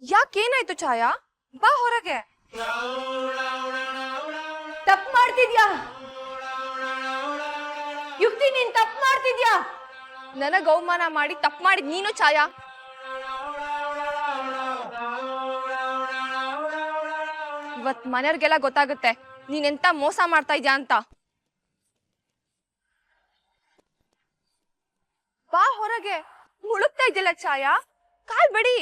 ಯಾಕೇನಾಯ್ತು ಛಾಯಾ? ಬಾ ಹೊರಗೆ. ತಪ್ಪು ಮಾಡ್ತಿದ್ಯಾ ಯುಕ್ತಿ, ನೀನ್ ತಪ್ಪು ಮಾಡ್ತಿದ್ಯಾ. ನನಗ್ ಅವಮಾನ ಮಾಡಿ ತಪ್ಪು ಮಾಡಿದ್ ನೀನು ಛಾಯಾ. ಇವತ್ ಮನೆಯವ್ರಿಗೆಲ್ಲ ಗೊತ್ತಾಗುತ್ತೆ ನೀನೆಂತ ಮೋಸ ಮಾಡ್ತಾ ಇದ್ಯಾ ಅಂತ. ಬಾ ಹೊರಗೆ. ಮುಳುಗ್ತಾ ಇದ್ಯಲ್ಲ ಛಾಯಾ, ಕಾಲ್ ಬಿಡಿ.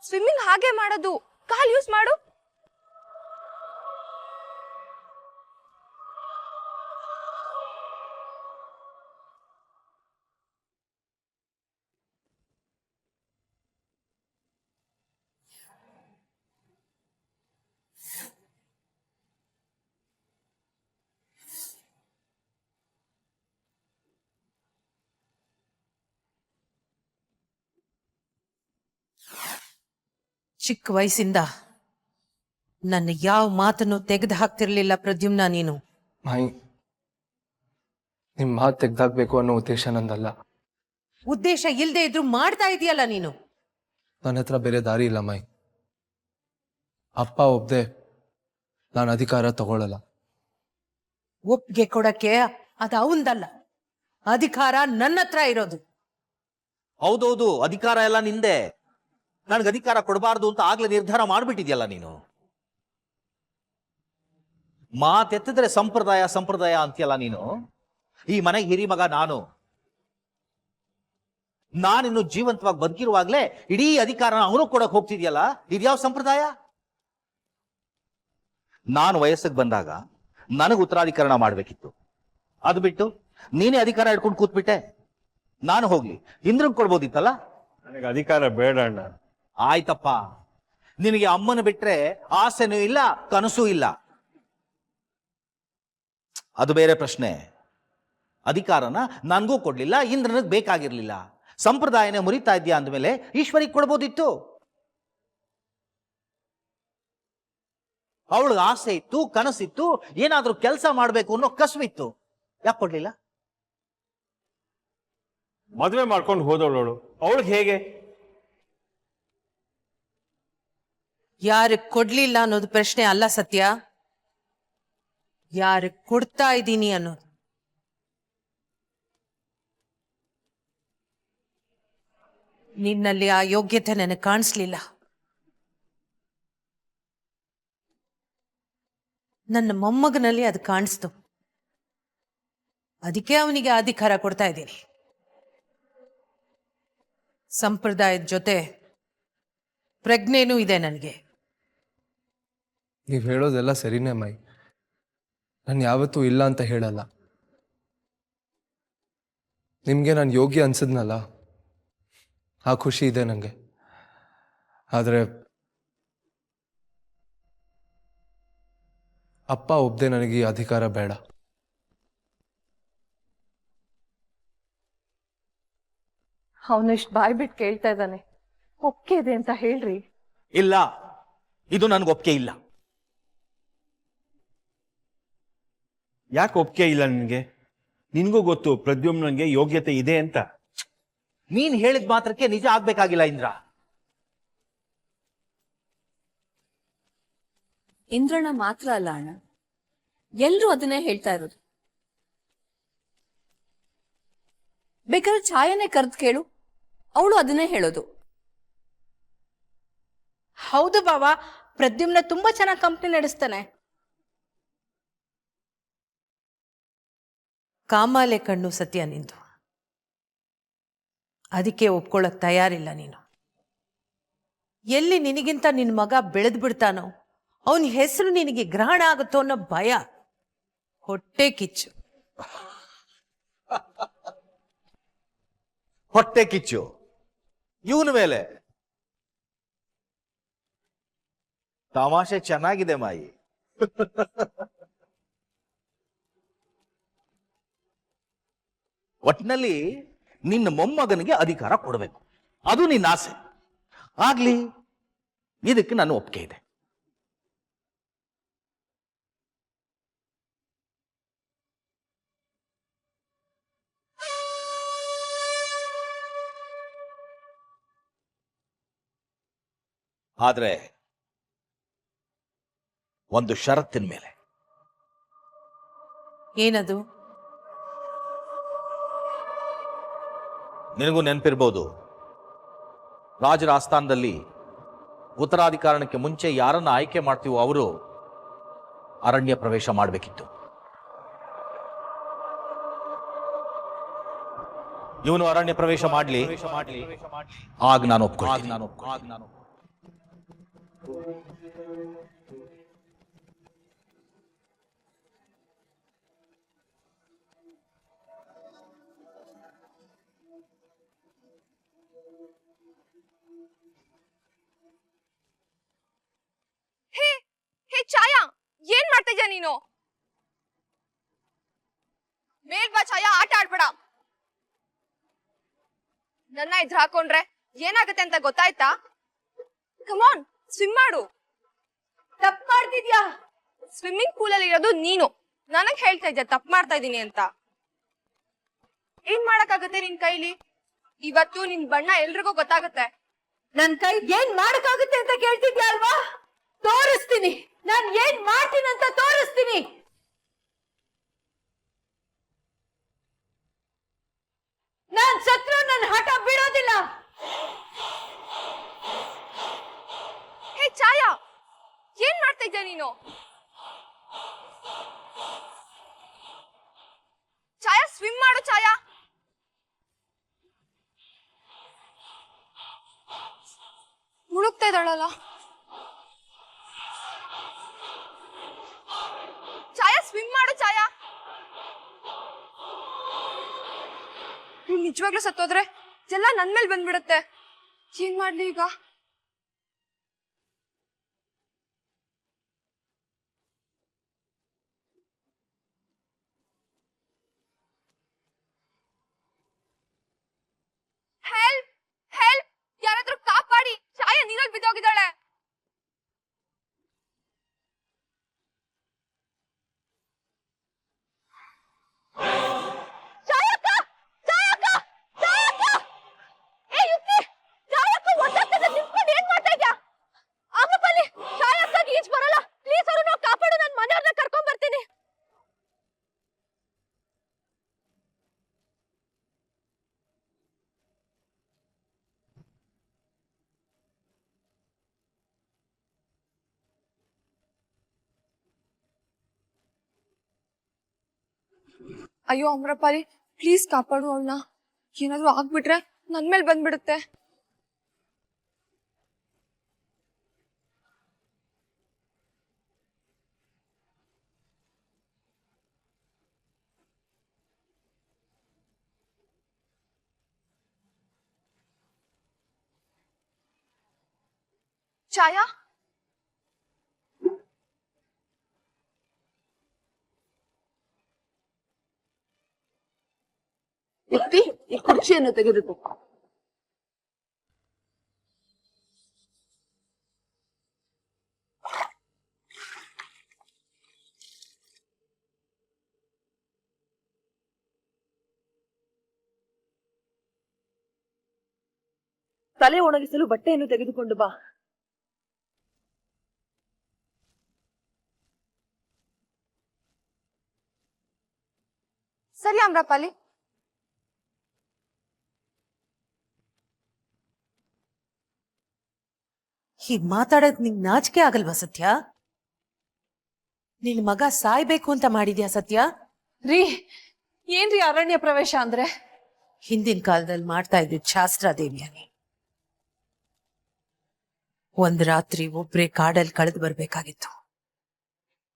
ಸ್ವಿಮ್ಮಿಂಗ್ ಹಾಗೆ ಮಾಡೋದು, ಕಾಲ್ ಯೂಸ್ ಮಾಡು. ಚಿಕ್ಕ ವಯಸ್ಸಿಂದ ನನ್ನ ಯಾವ ಮಾತನ್ನು ತೆಗೆದು ಹಾಕ್ತಿರ್ಲಿಲ್ಲ ಪ್ರದ್ಯುಮ್ನ ನೀನು. ಮಾಯಿ, ನಿಮ್ಮ ಮಾತು ತೆಗ್ದಾಕ್ಬೇಕು ಅನ್ನೋ ಉದ್ದೇಶ ನಂದಲ್ಲ. ಉದ್ದೇಶ ಇಲ್ಲದೆ ಇದ್ರು ಮಾಡ್ತಾ ಇದೆಯಲ್ಲ ನೀನು. ನನ್ನ ಹತ್ರ ಬೇರೆ ದಾರಿ ಇಲ್ಲ ಮಾಯಿ. ಅಪ್ಪ ಒಬ್ದೆ ನಾನು ಅಧಿಕಾರ ತಗೊಳ್ಳಲ್ಲ. ಒಪ್ಪಿಗೆ ಕೊಡಕ್ಕೆ ಅದು ಅವಂದಲ್ಲ, ಅಧಿಕಾರ ನನ್ನ ಹತ್ರ ಇರೋದು. ಹೌದೌದು, ಅಧಿಕಾರ ಎಲ್ಲ ನಿಂದೆ. ನನಗೆ ಅಧಿಕಾರ ಕೊಡಬಾರ್ದು ಅಂತ ಆಗ್ಲೇ ನಿರ್ಧಾರ ಮಾಡ್ಬಿಟ್ಟಿದ್ಯಲ್ಲ ನೀನು. ಮಾತೆತ್ತಿದ್ರೆ ಸಂಪ್ರದಾಯ ಸಂಪ್ರದಾಯ ಅಂತೀಯಲ್ಲ ನೀನು. ಈ ಮನೆಗೆ ಹಿರಿ ಮಗ ನಾನಿನ್ನು ಜೀವಂತವಾಗಿ ಬದುಕಿರುವಾಗ್ಲೇ ಇಡೀ ಅಧಿಕಾರನ ಅವನು ಕೊಡಕ್ ಹೋಗ್ತಿದ್ಯಲ್ಲ, ಇದ್ಯಾವ ಸಂಪ್ರದಾಯ? ನಾನು ವಯಸ್ಸಿಗೆ ಬಂದಾಗ ನನಗೆ ಉತ್ತರಾಧಿಕರಣ ಮಾಡ್ಬೇಕಿತ್ತು. ಅದು ಬಿಟ್ಟು ನೀನೇ ಅಧಿಕಾರ ಹಿಡ್ಕೊಂಡು ಕೂತ್ಬಿಟ್ಟೆ. ನಾನು ಹೋಗ್ಲಿ ಇಂದ್ರನ್ ಕೊಡ್ಬೋದಿತ್ತಲ್ಲ. ನನಗೆ ಅಧಿಕಾರ ಬೇಡ ಅಣ್ಣ. ಆಯ್ತಪ್ಪ, ನಿನಗೆ ಅಮ್ಮನ ಬಿಟ್ರೆ ಆಸೆನೂ ಇಲ್ಲ, ಕನಸೂ ಇಲ್ಲ. ಅದು ಬೇರೆ ಪ್ರಶ್ನೆ. ಅಧಿಕಾರನ ನನಗೂ ಕೊಡ್ಲಿಲ್ಲ, ಇಂದ್ರನಿಗೆ ಬೇಕಾಗಿರ್ಲಿಲ್ಲ. ಸಂಪ್ರದಾಯನೇ ಮುರಿತಾ ಇದ್ಯಾ ಅಂದಮೇಲೆ ಈಶ್ವರಿಗೆ ಕೊಡ್ಬೋದಿತ್ತು. ಅವಳಿಗೆ ಆಸೆ ಇತ್ತು, ಕನಸಿತ್ತು, ಏನಾದ್ರೂ ಕೆಲಸ ಮಾಡ್ಬೇಕು ಅನ್ನೋ ಕಸುವಿತ್ತು. ಯಾಕೆ ಕೊಡ್ಲಿಲ್ಲ? ಮದುವೆ ಮಾಡ್ಕೊಂಡು ಹೋದವಳು ಅವಳಿಗೆ ಹೇಗೆ? ಯಾರಿಗೆ ಕೊಡ್ಲಿಲ್ಲ ಅನ್ನೋದು ಪ್ರಶ್ನೆ ಅಲ್ಲ ಸತ್ಯ, ಯಾರಿಗೆ ಕೊಡ್ತಾ ಇದ್ದೀನಿ ಅನ್ನೋದು. ನಿನ್ನಲ್ಲಿ ಆ ಯೋಗ್ಯತೆ ನನಗೆ ಕಾಣಿಸ್ಲಿಲ್ಲ. ನನ್ನ ಮೊಮ್ಮಗನಲ್ಲಿ ಅದು ಕಾಣಿಸ್ತು. ಅದಕ್ಕೆ ಅವನಿಗೆ ಅಧಿಕಾರ ಕೊಡ್ತಾ ಇದ್ದೀನಿ. ಸಂಪ್ರದಾಯದ ಜೊತೆ ಪ್ರಜ್ಞೆನೂ ಇದೆ ನನಗೆ. ನೀವು ಹೇಳೋದೆಲ್ಲ ಸರಿನೇ ಮಾಯಿ. ನಾನು ಯಾವತ್ತೂ ಇಲ್ಲ ಅಂತ ಹೇಳಲ್ಲ. ನಿಮಗೆ ನಾನು ಯೋಗ್ಯ ಅನ್ಸಿದ್ನಲ್ಲ, ಆ ಖುಷಿ ಇದೆ ನನಗೆ. ಆದರೆ ಅಪ್ಪ ಒಬ್ಬದೆ ನನಗೆ ಈ ಅಧಿಕಾರ ಬೇಡ. ಅವನಿಷ್ಟು ಬಾಯ್ ಬಿಟ್ಟು ಕೇಳ್ತಾ ಇದ್ದಾನೆ, ಒಪ್ಕೆ ಇದೆ ಅಂತ ಹೇಳ್ರಿ. ಇಲ್ಲ, ಇದು ನನ್ಗೆ ಒಪ್ಪಿಗೆ ಇಲ್ಲ. ಯಾಕೆ ಒಪ್ಪಿಗೆ ಇಲ್ಲ ನಿನಗೆ? ನಿನ್ಗೂ ಗೊತ್ತು ಪ್ರದ್ಯುಮ್ನಂಗೆ ಯೋಗ್ಯತೆ ಇದೆ ಅಂತ. ನೀನ್ ಹೇಳಿದ ಮಾತ್ರಕ್ಕೆ ನಿಜ ಆಗ್ಬೇಕಾಗಿಲ್ಲ ಇಂದ್ರ. ಇಂದ್ರನ ಮಾತ್ರ ಅಲ್ಲ ಅಣ್ಣ, ಎಲ್ರೂ ಅದನ್ನೇ ಹೇಳ್ತಾ ಇರೋದು. ಬೇಕಾದ್ರೆ ಛಾಯನೇ ಕರೆದು ಕೇಳು, ಅವಳು ಅದನ್ನೇ ಹೇಳೋದು. ಹೌದು ಬಾವ, ಪ್ರದ್ಯುಮ್ನ ತುಂಬಾ ಚೆನ್ನಾಗಿ ಕಂಪ್ನಿ ನಡೆಸ್ತಾನೆ. ಕಾಮಾಲೆ ಕಣ್ಣು ಸತ್ಯ ನಿಂದು. ಅದಕ್ಕೆ ಒಪ್ಕೊಳ್ಳೋಕೆ ತಯಾರಿಲ್ಲ ನೀನು. ಎಲ್ಲಿ ನಿನಗಿಂತ ನಿನ್ನ ಮಗ ಬೆಳೆದು ಬಿಡ್ತಾನೋ, ಅವನ ಹೆಸರು ನಿನಗೆ ಗ್ರಹಣ ಆಗುತ್ತೋ ಅನ್ನೋ ಭಯ, ಹೊಟ್ಟೆ ಕಿಚ್ಚು. ಹೊಟ್ಟೆ ಕಿಚ್ಚು ಇವನ ಮೇಲೆ. ತಮಾಷೆ ಚೆನ್ನಾಗಿದೆ ಮಾಯಿ. ಒಟ್ಟಿನಲ್ಲಿ ನಿನ್ನ ಮೊಮ್ಮಗನಿಗೆ ಅಧಿಕಾರ ಕೊಡಬೇಕು, ಅದು ನಿನ್ನ ಆಸೆ. ಆಗ್ಲಿ, ಇದಕ್ಕೆ ನನ್ನ ಒಪ್ಪಿಗೆ ಇದೆ. ಆದ್ರೆ ಒಂದು ಷರತ್ತಿನ ಮೇಲೆ. ಏನದು? ನಿನಗೂ ನೆನಪಿರ್ಬೋದು, ರಾಜರ ಆಸ್ಥಾನದಲ್ಲಿ ಉತ್ತರಾಧಿಕಾರಕ್ಕೆ ಮುಂಚೆ ಯಾರನ್ನ ಆಯ್ಕೆ ಮಾಡ್ತೀವೋ ಅವರು ಅರಣ್ಯ ಪ್ರವೇಶ ಮಾಡಬೇಕಿತ್ತು. ಇವನು ಅರಣ್ಯ ಪ್ರವೇಶ ಮಾಡಲಿ, ಆಗ ನಾನು ಒಪ್ಕೊಳ್ತೀನಿ. ಹೇ ಹೇ ಛಾಯಾ, ಏನ್ ಮಾಡ್ತಾ ಇದ್ಯಾ ನೀನು? ಮೇಲ್ ಬಾ ಛಾಯಾ, ಆಟ ಆಡ್ಬೇಡ. ನನ್ನ ಇದ್ರ ಹಾಕೊಂಡ್ರೆ ಏನಾಗುತ್ತೆ ಅಂತ ಗೊತ್ತಾಯ್ತಾ? ಕಮಾನ್, ಸ್ವಿಮ್ ಮಾಡು. ತಪ್ಪು ಮಾಡ್ತಿದ್ಯಾ. ಸ್ವಿಮ್ಮಿಂಗ್ ಪೂಲ್ ಅಲ್ಲಿ ಇರೋದು ನೀನು, ನನಗ್ ಹೇಳ್ತಾ ಇದ್ಯಾ ತಪ್ಪು ಮಾಡ್ತಾ ಇದೀನಿ ಅಂತ. ಏನ್ ಮಾಡಕ್ಕಾಗತ್ತೆ ನಿನ್ ಕೈಲಿ? ಇವತ್ತು ನಿನ್ ಬಣ್ಣ ಎಲ್ರಿಗೂ ಗೊತ್ತಾಗತ್ತೆ. ನನ್ ಕೈ ಏನ್ ಮಾಡಕ್ಕಾಗುತ್ತೆ ಅಂತ ಕೇಳ್ತಿದ್ಯಾ ಅಲ್ವಾ? ತೋರಿಸ್ತೀನಿ, ನಾನ್ ಏನ್ ಮಾಡ್ತೀನಿ ಅಂತ ತೋರಿಸ್ತೀನಿ. ನಾನ್ ಸತ್ರು ನನ್ನ ಹಠ ಬಿಡೋದಿಲ್ಲ. ಹೇ ಛಾಯಾ, ಏನ್ ಮಾಡ್ತಾ ಇದ್ಯಾ ನೀನು? ಛಾಯಾ, ಸ್ವಿಮ್ ಮಾಡು ಛಾಯಾ. ಮುಳುಗ್ತಾ ಇದ್ದಾಳಲ್ಲ. ಛಾಯಾ, ಸ್ವಿಮ್ ಮಾಡು ಛಾಯಾ. ನೀನ್ ನಿಜವಾಗ್ಲೂ ಸತ್ತೋದ್ರೆ ಎಲ್ಲ ನನ್ ಮೇಲೆ ಬಂದ್ಬಿಡುತ್ತೆ. ಏನ್ ಮಾಡ್ಲಿ ಈಗ? ಹೆಲ್ಪ್ ಹೆಲ್ಪ್, ಯಾರಾದ್ರೂ ಕಾಪಾಡಿ. ಛಾಯಾ ನೀರಲ್ಲಿ ಬಿದ್ದೋಗಿದ್ದಾಳೆ. ಅಯ್ಯೋ ಅಮ್ರಪಾಲಿ, ಪ್ಲೀಸ್ ಕಾಪಾಡು ಅವಳನ್ನ. ಏನಾದ್ರೂ ಆಗ್ಬಿಟ್ರೆ ನನ್ ಮೇಲೆ ಬಂದ್ಬಿಡುತ್ತೆ. ಛಾಯಾ, ಎತ್ತಿ ಈ ಕುರ್ಚಿಯನ್ನು ತೆಗೆದುಕೋ. ತಲೆ ಒಣಗಿಸಲು ಬಟ್ಟೆಯನ್ನು ತೆಗೆದುಕೊಂಡು ಬಾ. ಸರಿ ಅಮ್ರಪಾಲಿ. ಹೀಗ್ ಮಾತಾಡೋದ್ ನಿಂಗ್ ನಾಚಿಕೆ ಆಗಲ್ವಾ ಸತ್ಯ? ನಿನ್ ಮಗ ಸಾಯ್ಬೇಕು ಅಂತ ಮಾಡಿದ್ಯಾ ಸತ್ಯ? ರೀ, ಏನ್ರಿ ಅರಣ್ಯ ಪ್ರವೇಶ ಅಂದ್ರೆ? ಹಿಂದಿನ ಕಾಲದಲ್ಲಿ ಮಾಡ್ತಾ ಇದ್ದಿದ್ ಶಾಸ್ತ್ರಾದೇವಿಯಾನಿ. ಒಂದ್ ರಾತ್ರಿ ಒಬ್ರೇ ಕಾಡಲ್ಲಿ ಕಳೆದು ಬರ್ಬೇಕಾಗಿತ್ತು.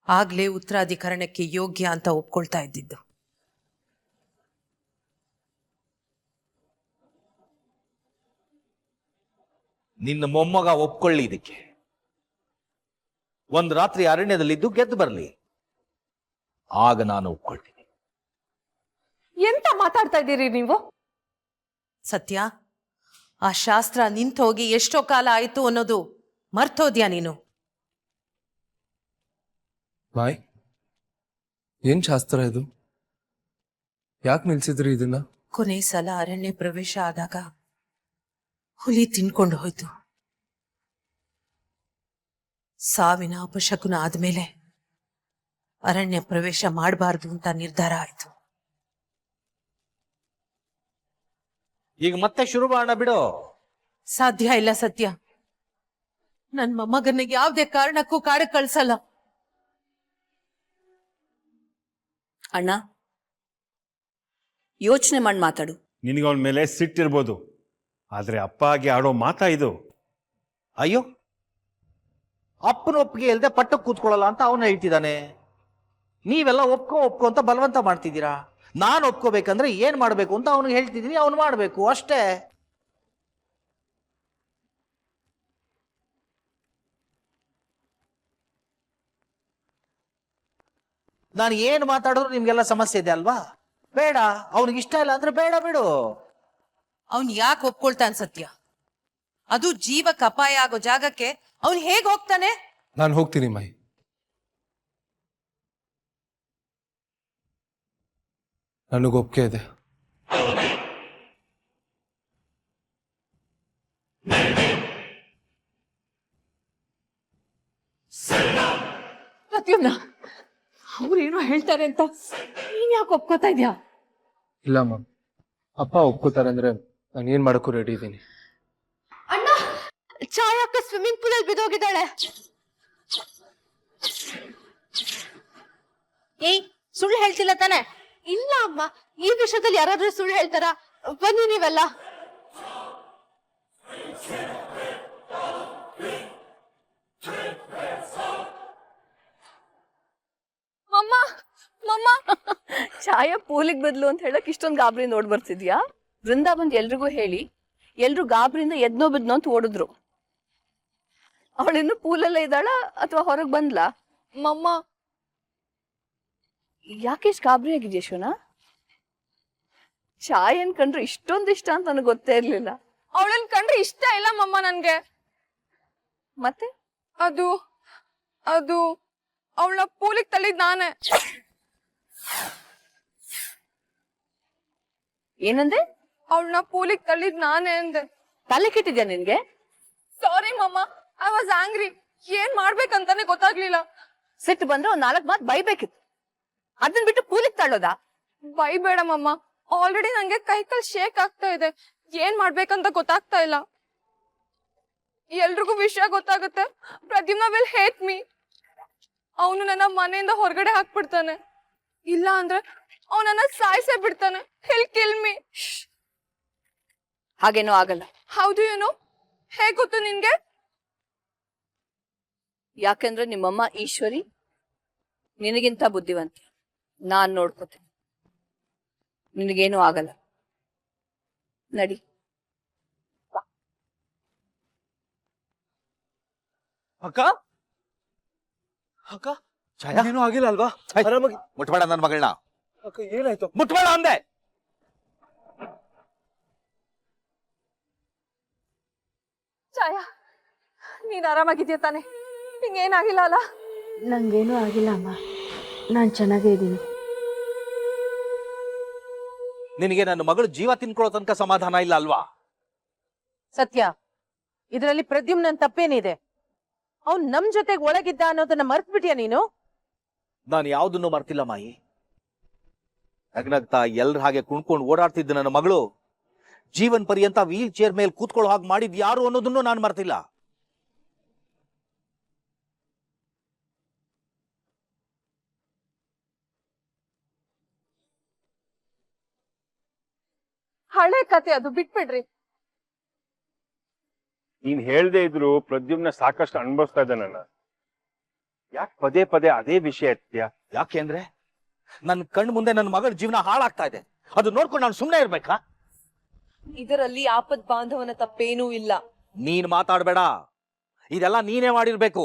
ಆಗ್ಲೇ ಉತ್ತರಾಧಿಕರಣಕ್ಕೆ ಯೋಗ್ಯ ಅಂತ ಒಪ್ಕೊಳ್ತಾ ಇದ್ದಿದ್ದು. ನಿನ್ನ ಮೊಮ್ಮಗ ಒಪ್ಕೊಳ್ಳಿ ಇದಕ್ಕೆ. ಒಂದು ರಾತ್ರಿ ಅರಣ್ಯದಲ್ಲಿದ್ದು ಗೆದ್ದು ಬರಲಿ, ಆಗ ನಾನು ಒಪ್ಕೊಳ್ತೀನಿ. ಎಂತ ಮಾತಾಡ್ತಾ ಇದ್ದೀರಿ ನೀವು? ಸತ್ಯ, ಆ ಶಾಸ್ತ್ರ ನಿಂತೋಗಿ ಎಷ್ಟೋ ಕಾಲ ಆಯ್ತು ಅನ್ನೋದು ಮರ್ತೋದ್ಯಾ ನೀನು? ಮಾಯ್, ಏನ್ ಶಾಸ್ತ್ರ ಇದು? ಯಾಕೆ ನಿಲ್ಸಿದ್ರಿ ಇದನ್ನ? ಕೊನೆ ಸಲ ಅರಣ್ಯ ಪ್ರವೇಶ ಆದಾಗ ಹುಲಿ ತಿನ್ಕೊಂಡು ಹೋಯ್ತು. ಸಾವಿನ ಅಪಶಕುನ ಆದ್ಮೇಲೆ ಅರಣ್ಯ ಪ್ರವೇಶ ಮಾಡಬಾರ್ದು ಅಂತ ನಿರ್ಧಾರ ಆಯ್ತು. ಈಗ ಮತ್ತೆ ಶುರು ಮಾಡೋಣ ಬಿಡು. ಸಾಧ್ಯ ಇಲ್ಲ ಸತ್ಯ. ನನ್ ಮೊಮ್ಮಗನ್ನ ಯಾವುದೇ ಕಾರಣಕ್ಕೂ ಕಾಡಕ್ ಕಳ್ಸಲ್ಲ. ಅಣ್ಣ, ಯೋಚನೆ ಮಾಡಿ ಮಾತಾಡು. ನಿನಗೆ ಅವನ ಮೇಲೆ ಸಿಟ್ಟಿರ್ಬೋದು, ಆದ್ರೆ ಅಪ್ಪ ಆಗಿ ಆಡೋ ಮಾತಾ ಇದು. ಅಯ್ಯೋ, ಅಪ್ಪನ ಒಪ್ಪಿಗೆ ಇಲ್ಲದೆ ಪಟ್ಟಕ್ಕೆ ಕೂತ್ಕೊಳ್ಳಲ್ಲ ಅಂತ ಅವನು ಹೇಳ್ತಿದ್ದಾನೆ. ನೀವೆಲ್ಲ ಒಪ್ಕೋ ಅಂತ ಬಲವಂತ ಮಾಡ್ತಿದ್ದೀರಾ. ನಾನು ಒಪ್ಕೋಬೇಕಂದ್ರೆ ಏನ್ ಮಾಡ್ಬೇಕು ಅಂತ ಅವನಿಗೆ ಹೇಳ್ತಿದ್ದೀನಿ, ಅವನು ಮಾಡ್ಬೇಕು ಅಷ್ಟೇ. ನಾನು ಏನು ಮಾತಾಡಿದ್ರು ನಿಮ್ಗೆಲ್ಲ ಸಮಸ್ಯೆ ಇದೆ ಅಲ್ವಾ? ಬೇಡ, ಅವನಿಗೆ ಇಷ್ಟ ಇಲ್ಲ ಅಂದ್ರೆ ಬೇಡ ಬಿಡು. ಅವನ್ ಯಾಕೆ ಒಪ್ಕೊಳ್ತಾನೆ ಸತ್ಯ? ಅದು ಜೀವಕ್ಕೆ ಅಪಾಯ ಆಗೋ ಜಾಗಕ್ಕೆ ಅವನ್ ಹೇಗ್ ಹೋಗ್ತಾನೆ? ನಾನು ಹೋಗ್ತೀನಿ ಮೈ. ನನಗೊಪ್ಪಿಗೆ ಇದೆ. ಪ್ರತಿಯೊಂದ ಅವ್ರೇನೋ ಹೇಳ್ತಾರೆ ಅಂತ ನೀನ್ ಯಾಕೆ ಒಪ್ಕೋತಾ ಇದ್ಯಾ? ಇಲ್ಲ ಮ್ಯಾಮ್, ಅಪ್ಪ ಒಪ್ಕೋತಾರೆ ಅಂದ್ರೆ ನಾನು ಏನ್ ಮಾಡಕ್ಕೂ ರೆಡಿ ಇದ್ದೀನಿ. ಅಣ್ಣ, ಛಾಯಕ್ಕ ಸ್ವಿಮ್ಮಿಂಗ್ ಪೂಲ್ ಅಲ್ಲಿ ಬಿದ್ದೋಗಿದ್ದಾಳೆ. ಏಯ್, ಸುಳ್ಳು ಹೇಳ್ತಿಲ್ಲ ತಾನೆ? ಇಲ್ಲ ಅಮ್ಮ, ಈ ವಿಷಯದಲ್ಲಿ ಯಾರಾದ್ರೂ ಸುಳ್ಳು ಹೇಳ್ತಾರ? ಬನ್ನಿ ನೀವೆಲ್ಲ. ಮಮ್ಮ ಮಮ್ಮ ಛಾಯ ಪೂಲಿಗೆ ಬದ್ಲು ಅಂತ ಹೇಳಕ್ ಇಷ್ಟೊಂದು ಗಾಬರಿ ನೋಡ್ ಬರ್ತಿದ್ಯಾ? ಬೃಂದಾ ಬಂದ್ ಎಲ್ರಿಗೂ ಹೇಳಿ ಎಲ್ರು ಗಾಬರಿಯಿಂದ ಎದ್ನೋ ಬಿದ್ನೋ ಅಂತ ಓಡಿದ್ರು. ಅವಳಿನ್ನು ಪೂಲಲ್ಲೇ ಇದ್ದಾಳ ಅಥವಾ ಹೊರಗ್ ಬಂದ್ಲಾ? ಮಮ್ಮ, ಯಾಕೆಷ್ಟು ಗಾಬರಿ ಆಗಿದ್ಯಾ ಶಿವನ? ಛಾಯನ್ ಕಂಡ್ರೆ ಇಷ್ಟೊಂದು ಇಷ್ಟ ಅಂತ ನನಗೆ ಗೊತ್ತೇ ಇರ್ಲಿಲ್ಲ. ಅವಳನ್ ಕಂಡ್ರೆ ಇಷ್ಟ ಇಲ್ಲ ಮಮ್ಮ ನನ್ಗೆ. ಮತ್ತೆ ಅದು ಅದು ಅವಳ ಪೂಲಿಗೆ ತಳ್ಳಿದ್ ನಾನೇ. ಏನಂದೆ? ಅವಳನ್ನ ಪೂಲಿಗೆ ತಳ್ಳಿದ್ ನಾನೇ ಅಂದೆ. ತಲೆ ಕೆಟ್ಟಿದ್ಯಾ ನಿನ್ಗೆ? ಸಾರಿ ಮಮ್ಮ, ಐ ವಾಸ್ ಆಂಗ್ರಿ. ಏನ್ ಮಾಡ್ಬೇಕಂತಾನೆ ಗೊತ್ತಾಗ್ಲಿಲ್ಲ. ಸಿಟ್ಟು ಬಂದ್ರೆ ಒಂದ್ 4 ಮಾತು ಬೈಬೇಕಿತ್ತು, ಅದನ್ ಬಿಟ್ಟು ಪೂಲಿಗೆ ತಳ್ಳೋದಾ? ಬೈಬೇಡ ಮಮ್ಮ, ಆಲ್ರೆಡಿ ನಂಗೆ ಕೈಕಲ್ ಶೇಕ್ ಆಗ್ತಾ ಇದೆ. ಏನ್ ಮಾಡ್ಬೇಕಂತ ಗೊತ್ತಾಗ್ತಾ ಇಲ್ಲ. ಎಲ್ರಿಗೂ ವಿಷಯ ಗೊತ್ತಾಗುತ್ತೆ, ಪ್ರದ್ಯುಮ್ನ ವಿಲ್ ಹೇಟ್ ಮೀ. ಅವನು ನನ್ನ ಮನೆಯಿಂದ ಹೊರಗಡೆ ಹಾಕ್ಬಿಡ್ತಾನೆ. ಇಲ್ಲ ಅಂದ್ರೆ ಅವನನ್ನ ಸಾಯಿಸೇ ಬಿಡ್ತಾನೆ. ಹೆಲ್ ಕಿಲ್ ಮೀ. ಹಾಗೇನೋ ಆಗಲ್ಲ. ಹೌದು ಏನು? ಹೇಗ್ ಗೊತ್ತು ನಿನ್ಗೆ? ಯಾಕಂದ್ರೆ ನಿಮ್ಮಮ್ಮ ಈಶ್ವರಿ ನಿನಗಿಂತ ಬುದ್ಧಿವಂತ. ನಾನ್ ನೋಡ್ಕೋತೀನಿ, ನಿನಗೇನು ಆಗಲ್ಲ. ನಡಿ. ಅಕ್ಕ ಅಕ್ಕ, ಛಾಯಾ ಏನೂ ಆಗಿಲ್ಲ ಅಲ್ವಾ? ಆರಾಮಾಗಿ ಮುಟ್ಬೇಡ ನನ್ನ ಮಗಳನ್ನ. ಅಕ್ಕ ಏನಾಯ್ತು? ಮುಟ್ಬೇಡ ಅಂದೆ. ಛಾಯಾ, ನೀನ್ ಆರಾಮಾಗಿದ್ಯಾ ತಾನೆ? ಹಿಂಗೇನಾಗಿಲ್ಲ ಅಲ್ಲ? ನಂಗೇನೂ ಆಗಿಲ್ಲ ಅಮ್ಮ, ನಾನು ಚೆನ್ನಾಗೇ ಇದ್ದೀನಿ. ನಿನಗೆ ನನ್ನ ಮಗಳು ಜೀವ ತಿನ್ಕೊಳ್ಳೋ ತನಕ ಸಮಾಧಾನ ಇಲ್ಲ ಅಲ್ವಾ? ಸತ್ಯ, ಇದರಲ್ಲಿ ಪ್ರದ್ಯುಮ್ನನ್ ತಪ್ಪೇನಿದೆ? ಅವ್ನ್ ನಮ್ ಜೊತೆಗೆ ಒಳಗಿದ್ದ ಅನ್ನೋದನ್ನ ಮರ್ತ್ ಬಿಟ್ಯಾ ನೀನು? ನಾನು ಯಾವ್ದನ್ನು ಮರ್ತಿಲ್ಲ ಮಾಯಿ. ನಗ್ನಗ್ತಾ ಎಲ್ರ ಹಾಗೆ ಕುಣ್ಕೊಂಡು ಓಡಾಡ್ತಿದ್ದ ನನ್ನ ಮಗಳು ಜೀವನ್ ಪರ್ಯಂತ ವೀಲ್ ಚೇರ್ ಮೇಲೆ ಕೂತ್ಕೊಳ್ಳೋ ಹಾಗೆ ಮಾಡಿದ್ ಯಾರು ಅನ್ನೋದನ್ನು ನಾನು ಮರ್ತಿಲ್ಲ. ಹಳೆ ಕತೆ ಅದು, ಬಿಟ್ಬಿಡ್ರಿ. ನೀನ್ ಹೇಳ್ದೆ ಇದ್ರು ಪ್ರದ್ಯುಮ್ನ ಸಾಕಷ್ಟು ಅನುಭವಿಸ್ತಾ ಇದ್ದಾನಲ್ಲ, ಯಾಕೆ ಪದೇ ಪದೇ ಅದೇ ವಿಷಯ ಎತ್ತೀಯಾ? ಯಾಕೆಂದ್ರೆ ನನ್ನ ಕಣ್ಣು ಮುಂದೆ ನನ್ನ ಮಗಳ ಜೀವನ ಹಾಳಾಗ್ತಾ ಇದೆ. ಅದು ನೋಡ್ಕೊಂಡು ನಾನು ಸುಮ್ಮನೆ ಇರ್ಬೇಕಾ? ಇದರಲ್ಲಿ ಆಪತ್ ಬಾಂಧವನ ತಪ್ಪೇನೂ ಇಲ್ಲ. ನೀನ್ ಮಾತಾಡ್ಬೇಡ, ಇದೆಲ್ಲ ನೀನೇ ಮಾಡಿರ್ಬೇಕು.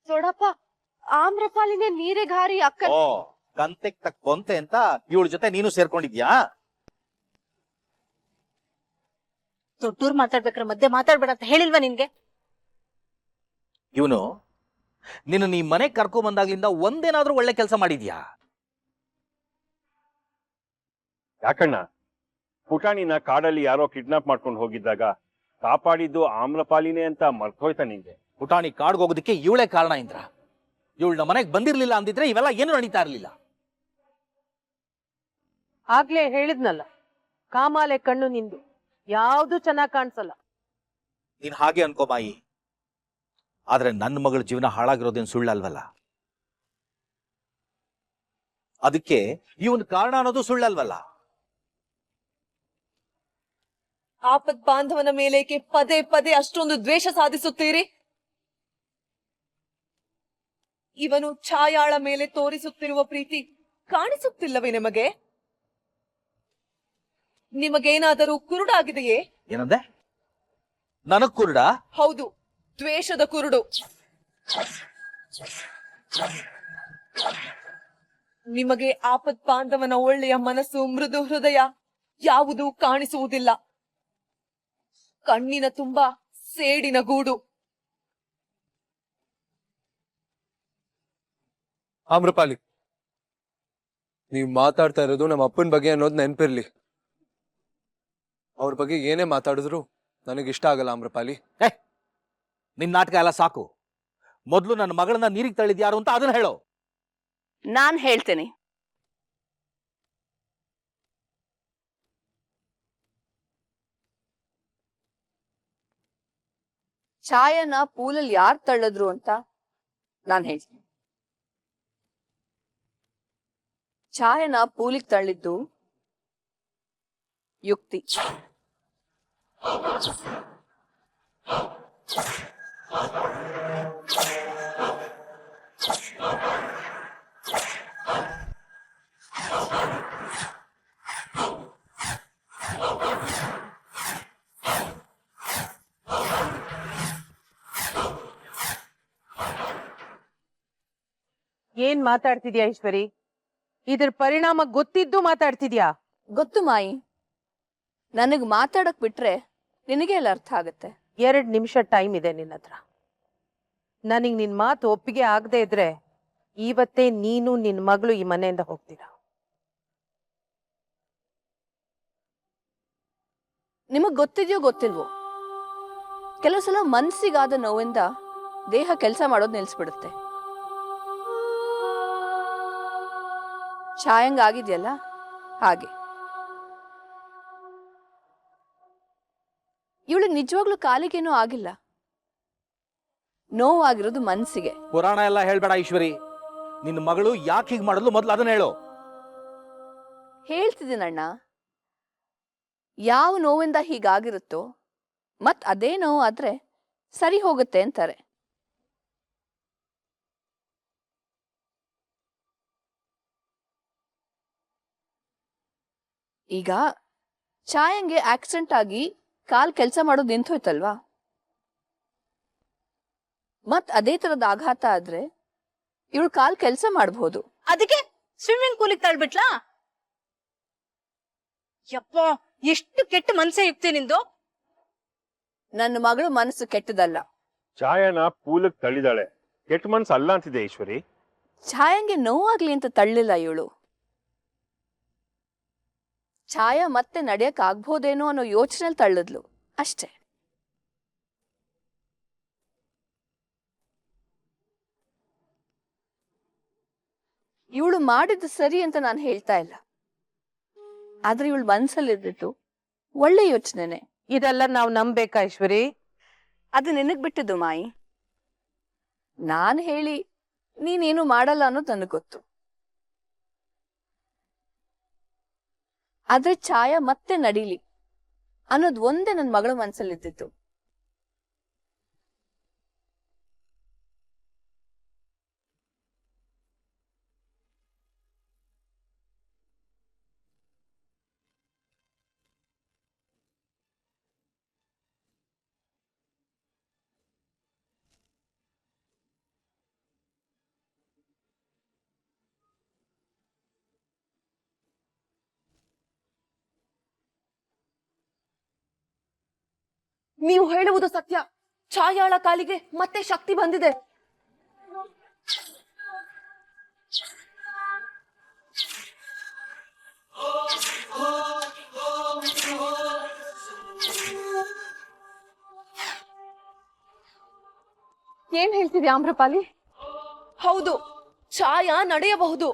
ದೊಡ್ಡಪ್ಪ, ಆಮ್ರಪಾಲಿನೇ ನೀರಿಗೆ ಹಾರಿ ಅಕ್ಕ. ಓ, ಕಂತೆಗ್ ತಕ್ ಕೊಂತೆ ಅಂತ ಇವಳ ಜೊತೆ ನೀನು ಸೇರ್ಕೊಂಡಿದ್ಯಾ? ದೊಡ್ಡೂರ್ ಮಾತಾಡ್ಬೇಕ್ರೆ ಮಧ್ಯೆ ಮಾತಾಡ್ಬೇಡ ಅಂತ ಹೇಳಿಲ್ವಾ ನಿನ್ಗೆ? ಇವನು ನಿನ್ನ ನೀ ಮನೆ ಕರ್ಕೊಂಡ್ ಬಂದಾಗ್ಲಿಂದ ಒಂದೇನಾದ್ರೂ ಒಳ್ಳೆ ಕೆಲಸ ಮಾಡಿದ್ಯಾ? ಯಾಕಣ್ಣ, ಪುಟಾಣಿನ ಕಾಡಲ್ಲಿ ಯಾರೋ ಕಿಡ್ನಾಪ್ ಮಾಡ್ಕೊಂಡು ಹೋಗಿದ್ದಾಗ ಕಾಪಾಡಿದ್ದು ಆಮ್ರಪಾಲಿನೇ ಅಂತ ಮರ್ತೋಯ್ತಾ ನಿಂಗೆ? ಪುಟಾಣಿ ಕಾಡ್ಗೆ ಹೋಗೋದಕ್ಕೆ ಇವಳೇ ಕಾರಣ ಇಂದ್ರ. ಇವಳು ನಮ್ಮ ಮನೆಗೆ ಬಂದಿರ್ಲಿಲ್ಲ ಅಂದಿದ್ರೆ ಇವೆಲ್ಲ ಏನು ನಡೀತಾ ಇರ್ಲಿಲ್ಲ. ಆಗ್ಲೇ ಹೇಳಿದ್ನಲ್ಲ, ಕಾಮಾಲೆ ಕಣ್ಣು ನಿಂದು ಯಾವ್ದು ಚೆನ್ನಾಗ್ ಕಾಣಿಸಲ್ಲ. ನೀನ್ ಹಾಗೆ ಅನ್ಕೋ ಮಾಯಿ, ಆದ್ರೆ ನನ್ನ ಮಗಳ ಜೀವನ ಹಾಳಾಗಿರೋದೇನು ಸುಳ್ಳಲ್ವಲ್ಲ. ಅದಕ್ಕೆ ಇವನ್ ಕಾರಣ ಅನ್ನೋದು ಸುಳ್ಳಲ್ವಲ್ಲ. ಆಪತ್ ಬಾಂಧವನ ಮೇಲೇಕೆ ಪದೇ ಪದೇ ಅಷ್ಟೊಂದು ದ್ವೇಷ ಸಾಧಿಸುತ್ತೀರಿ? ಇವನು ಛಾಯಾಳ ಮೇಲೆ ತೋರಿಸುತ್ತಿರುವ ಪ್ರೀತಿ ಕಾಣಿಸುತ್ತಿಲ್ಲವೇ ನಿಮಗೆ? ನಿಮಗೇನಾದರೂ ಕುರುಡಾಗಿದೆಯೇ? ಏನಂದೆ? ನನಗ್ ಕುರುಡ? ಹೌದು, ದ್ವೇಷದ ಕುರುಡು. ನಿಮಗೆ ಆಪತ್ ಬಾಂಧವನ ಒಳ್ಳೆಯ ಮನಸ್ಸು, ಮೃದು ಹೃದಯ ಯಾವುದೂ ಕಾಣಿಸುವುದಿಲ್ಲ. ಕಣ್ಣಿನ ತುಂಬಾ ಸೇಡಿನ ಗೂಡು. ಆಮ್ರಪಾಲಿ, ನೀವು ಮಾತಾಡ್ತಾ ಇರೋದು ನಮ್ಮ ಅಪ್ಪನ ಬಗ್ಗೆ ಅನ್ನೋದು ನೆನಪಿರ್ಲಿ. ಅವ್ರ ಬಗ್ಗೆ ಏನೇ ಮಾತಾಡಿದ್ರು ನನಗಿಷ್ಟ ಆಗಲ್ಲ ಆಮ್ರಪಾಲಿ. ನಿನ್ ನಾಟಕ ಎಲ್ಲ ಸಾಕು. ಮೊದ್ಲು ನನ್ನ ಮಗಳನ್ನ ನೀರಿಗೆ ತಳ್ಳಿದ್ಯಾರು ಅಂತ ಅದನ್ನ ಹೇಳೋ. ನಾನ್ ಹೇಳ್ತೇನೆ. ಛಾಯನ ಪೂಲಲ್ಲಿ ಯಾರು ತಳ್ಳಿದ್ರು ಅಂತ ನಾನ್ ಹೇಳ್ತೀನಿ. ಛಾಯನ ಪೂಲಿಗೆ ತಳ್ಳಿದ್ದು ಯುಕ್ತಿ. ಏನ್ ಮಾತಾಡ್ತಿದ್ಯಾ ಈಶ್ವರಿ? ಇದ್ರ ಪರಿಣಾಮ ಗೊತ್ತಿದ್ದು ಮಾತಾಡ್ತಿದ್ಯಾ? ಗೊತ್ತು ಮಾಯಿ, ನನಗ್ ಮಾತಾಡಕ್ ಬಿಟ್ರೆ ನಿನಗೆ ಎಲ್ಲ ಅರ್ಥ ಆಗತ್ತೆ. 2 ನಿಮಿಷ ಟೈಮ್ ಇದೆ ನಿನ್ನ ಹತ್ರ. ನನಗ್ ನಿನ್ ಮಾತು ಒಪ್ಪಿಗೆ ಆಗದೆ ಇದ್ರೆ ಇವತ್ತೇ ನೀನು ನಿನ್ ಮಗಳು ಈ ಮನೆಯಿಂದ ಹೋಗ್ತೀರಾ. ನಿಮಗ್ ಗೊತ್ತಿದ್ಯೋ ಗೊತ್ತಿಲ್ವೋ, ಕೆಲವು ಸಲ ಮನ್ಸಿಗಾದ ನೋವಿಂದ ದೇಹ ಕೆಲಸ ಮಾಡೋದು ನಿಲ್ಸ್ಬಿಡುತ್ತೆ. ಛಾಯಂಗ್ ಆಗಿದ್ಯಲ್ಲ ಹಾಗೆ. ಇವಳಿಗೆ ನಿಜವಾಗ್ಲೂ ಕಾಲಿಗೇನೂ ಆಗಿಲ್ಲ, ನೋವಾಗಿರೋದು ಮನ್ಸಿಗೆ. ಪುರಾಣ ಎಲ್ಲ ಹೇಳ್ಬೇಡ ಈಶ್ವರಿ. ನಿನ್ನ ಮಗಳು ಯಾಕೆ ಹೀಗೆ ಮಾಡಲು ಮೊದ್ಲು ಅದನ್ನ ಹೇಳು. ಹೇಳ್ತಿದ್ದೀನಣ್ಣ, ಯಾವ ನೋವಿಂದ ಹೀಗಾಗಿರುತ್ತೋ ಮತ್ ಅದೇ ನೋವು ಆದ್ರೆ ಸರಿ ಹೋಗುತ್ತೆ ಅಂತಾರೆ. ಈಗ ಛಾಯಂಗೆ ಆಕ್ಸಿಡೆಂಟ್ ಆಗಿ ಕಾಲ್ ಕೆಲಸ ಮಾಡೋದು ನಿಂತೋಯ್ತಲ್ವಾ, ಮತ್ ಅದೇ ತರದ ಆಘಾತ ಆದ್ರೆ ಇವಳು ಕಾಲ್ ಕೆಲಸ ಮಾಡಬಹುದು. ಅದಕ್ಕೆ ಸ್ವಿಮ್ಮಿಂಗ್ ಪೂಲಿಗೆ ತಳ್ಬಿಟ್ಲಾ? ಯಪ್ಪ, ಎಷ್ಟು ಕೆಟ್ಟ ಮನ್ಸೇ ಯುಕ್ತಿ ನಿಂದು. ನನ್ನ ಮಗಳು ಮನಸ್ಸು ಕೆಟ್ಟದಲ್ಲ. ಛಾಯನ ಪೂಲಕ್ ತಳ್ಳಿದಾಳೆ, ಕೆಟ್ಟ ಮನ್ಸು ಅಲ್ಲ ಅಂತಿದೆ ಈಶ್ವರಿ. ಛಾಯಂಗೆ ನೋವಾಗ್ಲಿ ಅಂತ ತಳ್ಳಿಲ್ಲ ಇವಳು. ಛಾಯ ಮತ್ತೆ ನಡೆಯಕ್ ಆಗ್ಬೋದೇನೋ ಅನ್ನೋ ಯೋಚನೆಯಲ್ಲಿ ತಳ್ಳಿದ್ಲು ಅಷ್ಟೇ. ಇವಳು ಮಾಡಿದ್ದು ಸರಿ ಅಂತ ನಾನು ಹೇಳ್ತಾ ಇಲ್ಲ, ಆದ್ರೆ ಇವಳು ಮನ್ಸಲ್ಲಿದ್ದು ಒಳ್ಳೆ ಯೋಚನೆನೆ. ಇದೆಲ್ಲ ನಾವು ನಂಬೇಕಾ ಈಶ್ವರಿ? ಅದು ನಿನಗ್ ಬಿಟ್ಟಿದ್ದು ಮಾಯಿ. ನಾನ್ ಹೇಳಿ ನೀನೇನು ಮಾಡಲ್ಲ ಅನ್ನೋದು ನನಗ್ ಗೊತ್ತು. ಆದ್ರೆ ಛಾಯ ಮತ್ತೆ ನಡೀಲಿ ಅನ್ನೋದು ಒಂದೇ ನನ್ನ ಮಗಳ ಮನ್ಸಲ್ಲಿದ್ದಿತ್ತು. ನೀವು ಹೇಳುವುದು ಸತ್ಯ. ಛಾಯಾಳ ಕಾಲಿಗೆ ಮತ್ತೆ ಶಕ್ತಿ ಬಂದಿದೆ. ಏನ್ ಹೇಳ್ತಿದ್ಯಾ ಆಮ್ರಪಾಲಿ? ಹೌದು, ಛಾಯಾ ನಡೆಯಬಹುದು.